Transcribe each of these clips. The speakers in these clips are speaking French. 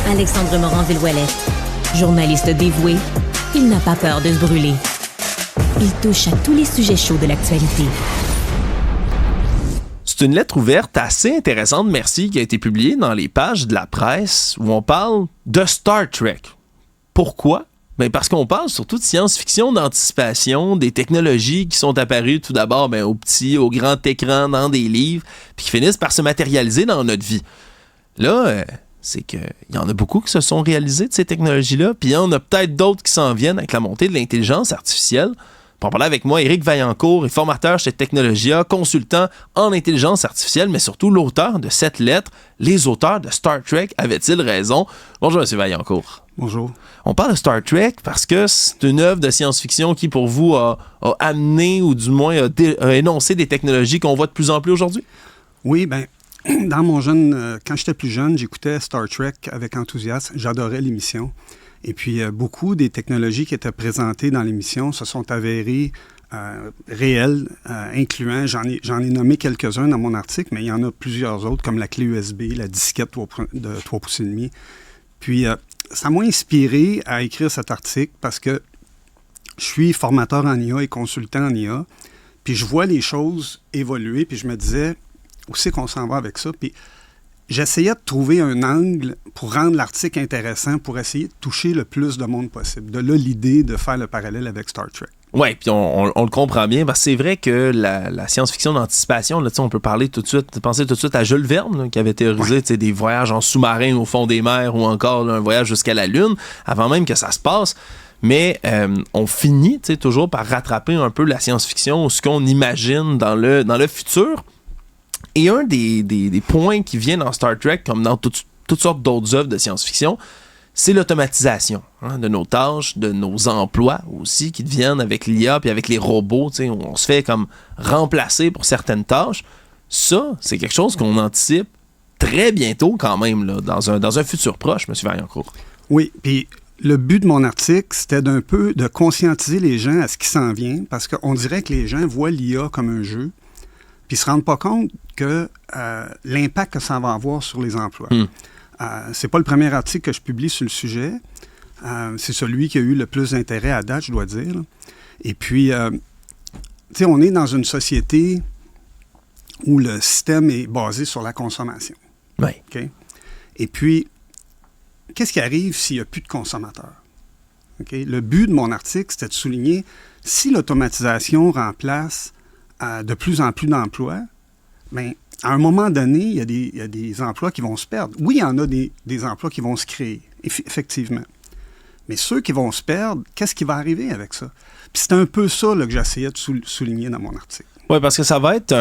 Alexandre Morin-Villouellette. Journaliste dévoué, il n'a pas peur de se brûler. Il touche à tous les sujets chauds de l'actualité. C'est une lettre ouverte assez intéressante, merci, qui a été publiée dans les pages de la presse où on parle de Star Trek. Pourquoi? Ben parce qu'on parle surtout de science-fiction, d'anticipation, des technologies qui sont apparues tout d'abord au petit, au grand écran, dans des livres, puis qui finissent par se matérialiser dans notre vie. Là, c'est qu'il y en a beaucoup qui se sont réalisées de ces technologies-là, puis il y en a peut-être d'autres qui s'en viennent avec la montée de l'intelligence artificielle. Pour en parler avec moi, Éric Vaillancourt est formateur chez Technologia, consultant en intelligence artificielle, mais surtout l'auteur de cette lettre. Les auteurs de Star Trek avaient-ils raison? Bonjour, M. Vaillancourt. Bonjour. On parle de Star Trek parce que c'est une œuvre de science-fiction qui, pour vous, a amené ou du moins a énoncé des technologies qu'on voit de plus en plus aujourd'hui? Oui, dans mon quand j'étais plus jeune, j'écoutais Star Trek avec enthousiasme. J'adorais l'émission. Et puis, beaucoup des technologies qui étaient présentées dans l'émission se sont avérées réelles, incluant, j'en ai nommé quelques-uns dans mon article, mais il y en a plusieurs autres, comme la clé USB, la disquette de 3,5 pouces. Puis, ça m'a inspiré à écrire cet article parce que je suis formateur en IA et consultant en IA, puis je vois les choses évoluer, puis je me disais, où c'est qu'on s'en va avec ça? Puis, j'essayais de trouver un angle pour rendre l'article intéressant, pour essayer de toucher le plus de monde possible. De là, l'idée de faire le parallèle avec Star Trek. Oui, puis on le comprend bien, parce que c'est vrai que la science-fiction d'anticipation, là, on peut penser tout de suite à Jules Verne, là, qui avait théorisé des voyages en sous-marin au fond des mers ou encore là, un voyage jusqu'à la Lune, avant même que ça se passe. Mais on finit toujours par rattraper un peu la science-fiction ou ce qu'on imagine dans le futur. Et un des points qui vient dans Star Trek, comme dans toutes sortes d'autres œuvres de science-fiction, c'est l'automatisation de nos tâches, de nos emplois aussi, qui deviennent avec l'IA puis avec les robots, où on se fait comme remplacer pour certaines tâches. Ça, c'est quelque chose qu'on anticipe très bientôt quand même, là, dans un futur proche, M. Vaillancourt. Oui, puis le but de mon article, c'était d'un peu de conscientiser les gens à ce qui s'en vient, parce qu'on dirait que les gens voient l'IA comme un jeu, puis ils ne se rendent pas compte que l'impact que ça va avoir sur les emplois. C'est pas le premier article que je publie sur le sujet. C'est celui qui a eu le plus d'intérêt à date, je dois dire. Et puis, on est dans une société où le système est basé sur la consommation. Oui. Okay? Et puis, qu'est-ce qui arrive s'il n'y a plus de consommateurs? Okay? Le but de mon article, c'était de souligner, si l'automatisation remplace de plus en plus d'emplois, bien, à un moment donné, il y a des emplois qui vont se perdre. Oui, il y en a des emplois qui vont se créer, effectivement. Mais ceux qui vont se perdre, qu'est-ce qui va arriver avec ça? Puis c'est un peu ça là, que j'essayais de souligner dans mon article. Oui, parce que ça va être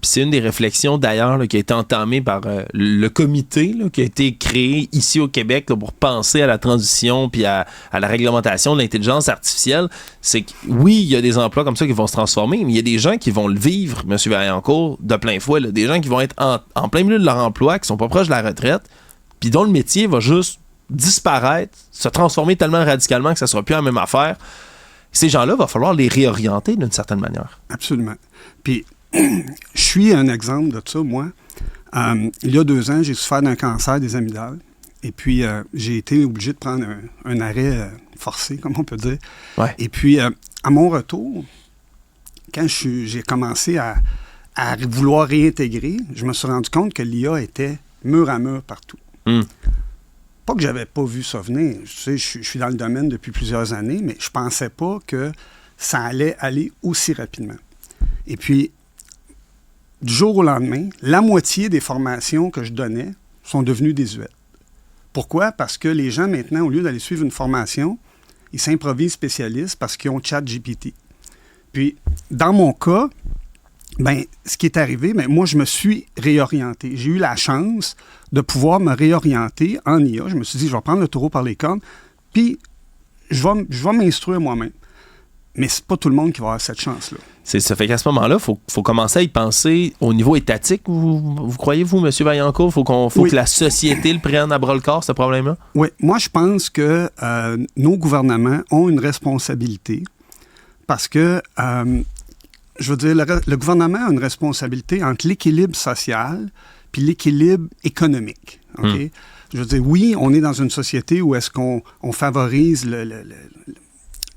c'est une des réflexions d'ailleurs là, qui a été entamée par le comité là, qui a été créé ici au Québec là, pour penser à la transition puis à la réglementation de l'intelligence artificielle. C'est que oui, il y a des emplois comme ça qui vont se transformer, mais il y a des gens qui vont le vivre, M. Vaillancourt, de plein fouet. Là, des gens qui vont être en plein milieu de leur emploi, qui sont pas proches de la retraite, puis dont le métier va juste disparaître, se transformer tellement radicalement que ça sera plus la même affaire. Ces gens-là, il va falloir les réorienter d'une certaine manière. Absolument. Puis, je suis un exemple de ça, moi. Il y a 2 ans, j'ai souffert d'un cancer des amygdales. Et puis, j'ai été obligé de prendre un arrêt forcé, comme on peut dire. Ouais. Et puis, à mon retour, quand j'ai commencé à vouloir réintégrer, je me suis rendu compte que l'IA était mur à mur partout. Pas que j'avais pas vu ça venir. Tu sais, je suis dans le domaine depuis plusieurs années, mais je pensais pas que ça allait aller aussi rapidement. Et puis, du jour au lendemain, la moitié des formations que je donnais sont devenues désuètes. Pourquoi? Parce que les gens, maintenant, au lieu d'aller suivre une formation, ils s'improvisent spécialistes parce qu'ils ont ChatGPT. Puis, dans mon cas, ce qui est arrivé, moi, je me suis réorienté. J'ai eu la chance de pouvoir me réorienter en IA. Je me suis dit, je vais prendre le taureau par les cornes, puis je vais m'instruire moi-même. Mais c'est pas tout le monde qui va avoir cette chance-là. C'est ça. Fait qu'à ce moment-là, il faut commencer à y penser au niveau étatique. Vous croyez-vous, M. Vaillancourt? Faut que la société le prenne à bras-le-corps, ce problème-là? Oui. Moi, je pense que nos gouvernements ont une responsabilité parce que, je veux dire, le gouvernement a une responsabilité entre l'équilibre social puis l'équilibre économique. Okay? Je veux dire, oui, on est dans une société où est-ce qu'on favorise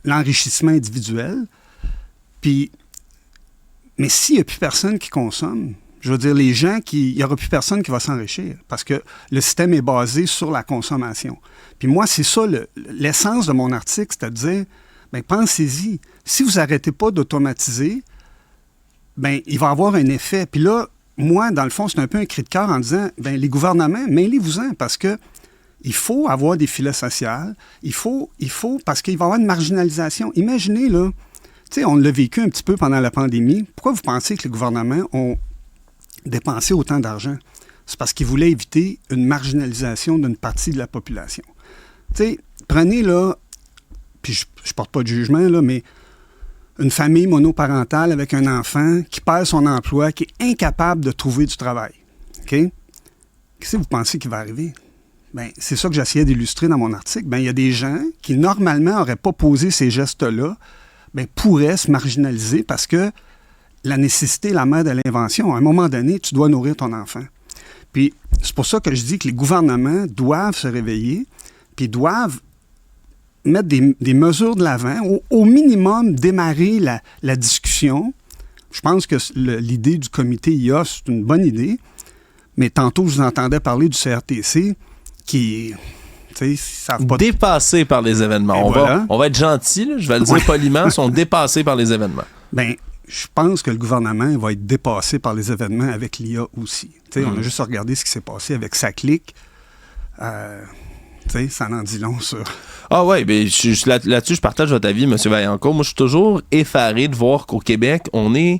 l'enrichissement individuel, mais s'il n'y a plus personne qui consomme, je veux dire, il n'y aura plus personne qui va s'enrichir parce que le système est basé sur la consommation. Puis moi, c'est ça l'essence de mon article, c'est-à-dire, bien, pensez-y. Si vous n'arrêtez pas d'automatiser, bien, il va y avoir un effet. Puis là, moi, dans le fond, c'est un peu un cri de cœur en disant, bien, les gouvernements, mêlez-vous-en parce que il faut avoir des filets sociaux. Il faut parce qu'il va y avoir une marginalisation. Imaginez, là, tu sais, on l'a vécu un petit peu pendant la pandémie. Pourquoi vous pensez que les gouvernements ont dépensé autant d'argent? C'est parce qu'ils voulaient éviter une marginalisation d'une partie de la population. Tu sais, prenez, là, puis je porte pas de jugement, là, mais une famille monoparentale avec un enfant qui perd son emploi, qui est incapable de trouver du travail. OK? Qu'est-ce que vous pensez qui va arriver? Bien, c'est ça que j'essayais d'illustrer dans mon article. Bien, il y a des gens qui, normalement, n'auraient pas posé ces gestes-là, bien, pourraient se marginaliser parce que la nécessité est la mère de l'invention. À un moment donné, tu dois nourrir ton enfant. Puis, c'est pour ça que je dis que les gouvernements doivent se réveiller, puis doivent mettre des mesures de l'avant, au minimum démarrer la discussion. Je pense que l'idée du comité IA, c'est une bonne idée, mais tantôt, je vous entendais parler du CRTC qui, tu sais, savent pas... Dépassés par les événements. On va être gentil, là, je vais le dire poliment, sont dépassés par les événements. Bien, je pense que le gouvernement va être dépassé par les événements avec l'IA aussi. Tu sais, on a juste à regarder ce qui s'est passé avec SACLIC. Tu sais, ça en dit long sur... Ah ouais, bien, là-dessus, je partage votre avis, M. Vaillancourt. Moi, je suis toujours effaré de voir qu'au Québec, on est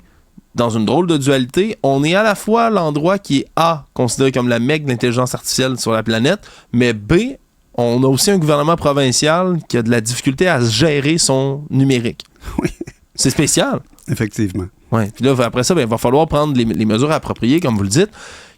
dans une drôle de dualité. On est à la fois l'endroit qui est A, considéré comme la mecque de l'intelligence artificielle sur la planète, mais B, on a aussi un gouvernement provincial qui a de la difficulté à gérer son numérique. Oui. C'est spécial. Effectivement. Oui. Puis là, après ça, il va falloir prendre les mesures appropriées, comme vous le dites.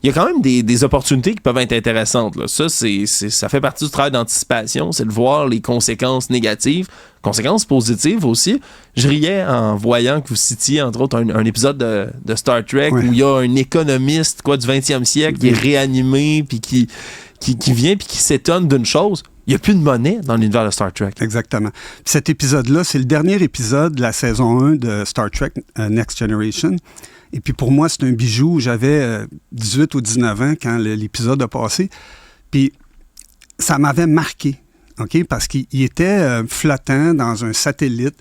Il y a quand même des opportunités qui peuvent être intéressantes, là. Ça, ça fait partie du travail d'anticipation, c'est de voir les conséquences négatives, conséquences positives aussi. Je riais en voyant que vous citiez, entre autres, un épisode de Star Trek où il y a un économiste du 20e siècle qui est réanimé, puis qui vient puis qui s'étonne d'une chose. Il n'y a plus de monnaie dans l'univers de Star Trek. Exactement. Puis cet épisode-là, c'est le dernier épisode de la saison 1 de Star Trek Next Generation. Et puis pour moi, c'est un bijou. J'avais 18 ou 19 ans quand l'épisode a passé. Puis ça m'avait marqué, OK? Parce qu'il était flottant dans un satellite.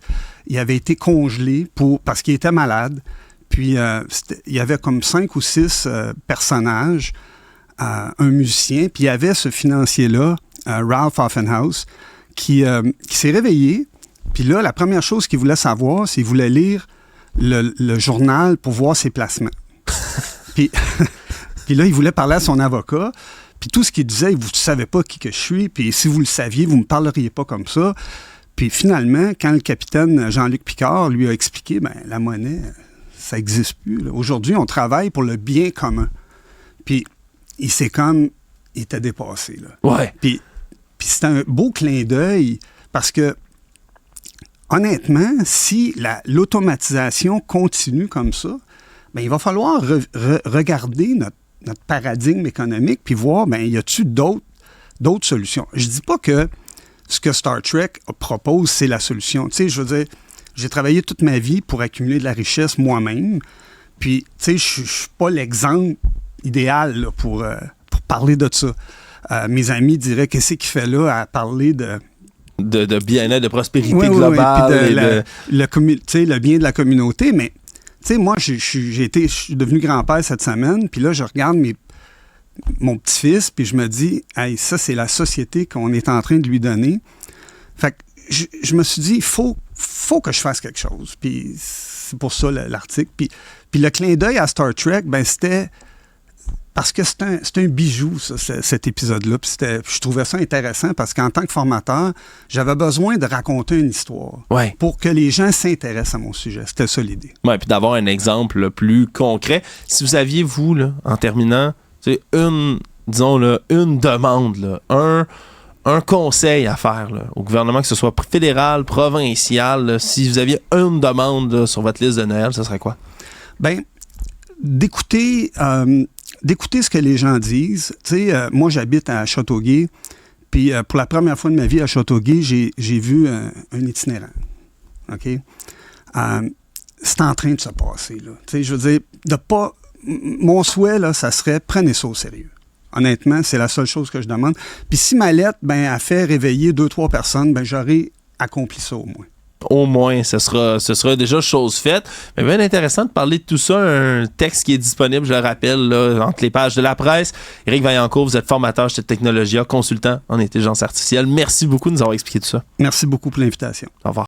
Il avait été congelé parce qu'il était malade. Puis il y avait comme 5 ou 6 personnages, un musicien. Puis il y avait ce financier-là, Ralph Offenhouse, qui s'est réveillé. Puis là, la première chose qu'il voulait savoir, c'est qu'il voulait lire le journal pour voir ses placements. puis là, il voulait parler à son avocat. Puis tout ce qu'il disait, vous ne savez pas qui que je suis. Puis si vous le saviez, vous ne me parleriez pas comme ça. Puis finalement, quand le capitaine Jean-Luc Picard lui a expliqué, bien, la monnaie, ça n'existe plus, là. Aujourd'hui, on travaille pour le bien commun. Puis il était dépassé, là. Ouais. Puis c'est un beau clin d'œil parce que, honnêtement, si l'automatisation continue comme ça, bien, il va falloir regarder notre paradigme économique puis voir, bien, y a-t-il d'autres solutions? Je dis pas que ce que Star Trek propose, c'est la solution. Tu sais, je veux dire, j'ai travaillé toute ma vie pour accumuler de la richesse moi-même. Puis, tu sais, je suis pas l'exemple idéal là, pour parler de ça. Mes amis diraient, qu'est-ce qu'il fait là à parler de bien-être, de prospérité globale. Puis le bien de la communauté. Mais, tu sais, moi, je suis devenu grand-père cette semaine, puis là, je regarde mon petit-fils, puis je me dis, hey, ça, c'est la société qu'on est en train de lui donner. Fait que je me suis dit, il faut que je fasse quelque chose. Puis c'est pour ça l'article. Puis le clin d'œil à Star Trek, ben c'était... Parce que c'est un bijou, ça, cet épisode-là. Puis je trouvais ça intéressant parce qu'en tant que formateur, j'avais besoin de raconter une histoire pour que les gens s'intéressent à mon sujet. C'était ça l'idée. Oui, puis d'avoir un exemple là, plus concret. Si vous aviez, vous, là, en terminant, une demande, là, un conseil à faire là, au gouvernement, que ce soit fédéral, provincial, là, si vous aviez une demande là, sur votre liste de Noël, ce serait quoi? Bien, d'écouter d'écouter ce que les gens disent. Tu sais, moi, j'habite à Châteauguay, puis pour la première fois de ma vie à Châteauguay, j'ai vu un itinérant. OK? C'est en train de se passer, là. Tu sais, je veux dire, de pas... Mon souhait, là, ça serait, prenez ça au sérieux. Honnêtement, c'est la seule chose que je demande. Puis si ma lettre, a fait réveiller 2-3 personnes, j'aurais accompli ça au moins. Au moins, ce sera déjà chose faite. Mais bien intéressant de parler de tout ça. Un texte qui est disponible, je le rappelle, là, entre les pages de la presse. Éric Vaillancourt, vous êtes formateur chez Technologia, consultant en intelligence artificielle. Merci beaucoup de nous avoir expliqué tout ça. Merci beaucoup pour l'invitation. Au revoir.